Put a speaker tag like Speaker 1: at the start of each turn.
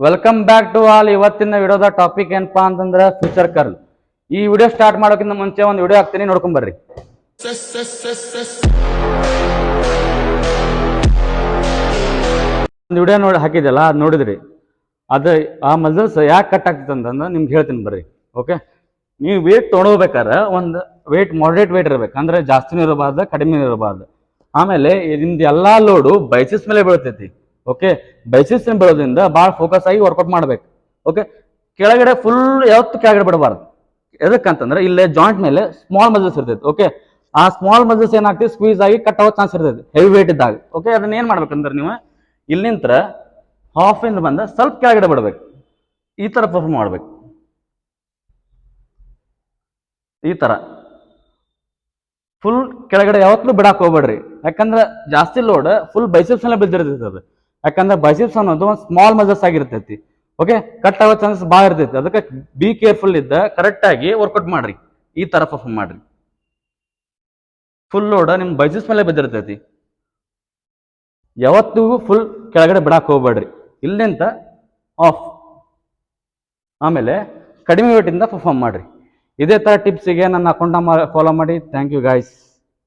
Speaker 1: Welcome back to all. ಇವತ್ತಿನ ವಿಡಿಯೋದ topic ಏನಪ್ಪಾ ಅಂತಂದ್ರೆ ಫ್ಯೂಚರ್ ಕರ್ಲ್. ಈ ವಿಡಿಯೋ ಸ್ಟಾರ್ಟ್ ಮಾಡೋಕ್ಕಿಂತ ಮುಂಚೆ ಒಂದು ವಿಡಿಯೋ ಹಾಕ್ತೀನಿ, ನೋಡ್ಕೊಂಡ್ ಬರ್ರಿ. ಒಂದು ವಿಡಿಯೋ ಹಾಕಿದೆಲ್ಲ ಅದು ನೋಡಿದ್ರಿ. ಅದು ಆ ಮಸಲ್ಸ್ ಯಾಕೆ ಕಟ್ ಆಗ್ತದೆ ಅಂತಂದ್ರೆ ನಿಮ್ಗೆ ಹೇಳ್ತೀನಿ ಬರ್ರಿ. ಓಕೆ, ನೀವು ವೇಟ್ ತೊಗೊಳ್ಬೇಕಾದ್ರೆ ಒಂದು ವೇಟ್ ಮಾಡ್ರೇಟ್ ವೇಟ್ ಇರಬೇಕು, ಅಂದ್ರೆ ಜಾಸ್ತಿನೂ ಇರಬಾರ್ದು ಕಡಿಮೆ ಇರಬಾರ್ದು. ಆಮೇಲೆ ನಿಮ್ದು ಎಲ್ಲಾ ಲೋಡು ಬೈಸಿಸ್ ಮೇಲೆ ಬೀಳ್ತೈತಿ. ಓಕೆ, ಬೈಸಿಸ್ ಬೀಳೋದ್ರಿಂದ ಭಾಳ ಫೋಕಸ್ ಆಗಿ ವರ್ಕೌಟ್ ಮಾಡ್ಬೇಕು. ಓಕೆ, ಕೆಳಗಡೆ ಫುಲ್ ಯಾವತ್ತು ಕೆಳಗಡೆ ಬಿಡಬಾರ್ದು. ಎದಕ್ಕಂತಂದ್ರೆ ಇಲ್ಲೇ ಜಾಯಿಂಟ್ ಮೇಲೆ ಸ್ಮಾಲ್ ಮಸಲ್ಸ್ ಇರ್ತೈತಿ. ಓಕೆ, ಆ ಸ್ಮಾಲ್ ಮಸಲ್ಸ್ ಏನಾಗ್ತದೆ, ಸ್ಕ್ವೀಸ್ ಆಗಿ ಕಟ್ ಆಗೋ ಚಾನ್ಸ್ ಇರ್ತೈತಿ ಹೆವಿ ವೇಟ್ ಇದ್ದಾಗ. ಓಕೆ, ಅದನ್ನ ಏನ್ ಮಾಡ್ಬೇಕಂದ್ರೆ ನೀವು ಇಲ್ಲಿಂತ್ರ ಹಾಫ್ ಇಂದ ಬಂದ ಸ್ವಲ್ಪ ಕೆಳಗಡೆ ಬಿಡ್ಬೇಕು. ಈ ತರ ಪರ್ಫಾರ್ಮ್ ಮಾಡ್ಬೇಕು. ಈ ತರ ಫುಲ್ ಕೆಳಗಡೆ ಯಾವತ್ತೂ ಬಿಡಾಕ್ ಹೋಗ್ಬೇಡ್ರಿ. ಯಾಕಂದ್ರೆ ಜಾಸ್ತಿ ಲೋಡ್ ಫುಲ್ ಬೈಸಿಪ್ಸ್ ಎಲ್ಲ ಬಿದ್ದಿರ್ತೈತಿ ಅದು. ಯಾಕಂದ್ರೆ ಬೈಸಿಪ್ಸ್ ಅನ್ನೋದು ಒಂದು ಸ್ಮಾಲ್ ಮಸಲ್ಸ್ ಆಗಿರ್ತೈತಿ. ಓಕೆ, ಕಟ್ ಆಗೋ ಚಾನ್ಸಸ್ ಭಾಳ ಇರ್ತೈತಿ. ಅದಕ್ಕೆ ಬಿ ಕೇರ್ಫುಲ್ ಇದ್ದ ಕರೆಕ್ಟ್ ಆಗಿ ವರ್ಕೌಟ್ ಮಾಡ್ರಿ. ಈ ತರ ಪರ್ಫಾರ್ಮ್ ಮಾಡ್ರಿ. ಫುಲ್ ಲೋಡ್ ನಿಮ್ ಬೈಸಿಪ್ಸ್ ಮೇಲೆ ಬಿದ್ದಿರ್ತೈತಿ. ಯಾವತ್ತಿಗೂ ಫುಲ್ ಕೆಳಗಡೆ ಬಿಡಾಕ್ ಹೋಗ್ಬೇಡ್ರಿ. ಇಲ್ಲಿಂದ ಆಫ್, ಆಮೇಲೆ ಕಡಿಮೆ ವೇಟಿಂದ ಪರ್ಫಾರ್ಮ್ ಮಾಡ್ರಿ. ಇದೇ ತರ ಟಿಪ್ಸಿಗೆ ನನ್ನ ಅಕೌಂಟ್ ಫಾಲೋ ಮಾಡಿ. Thank you guys.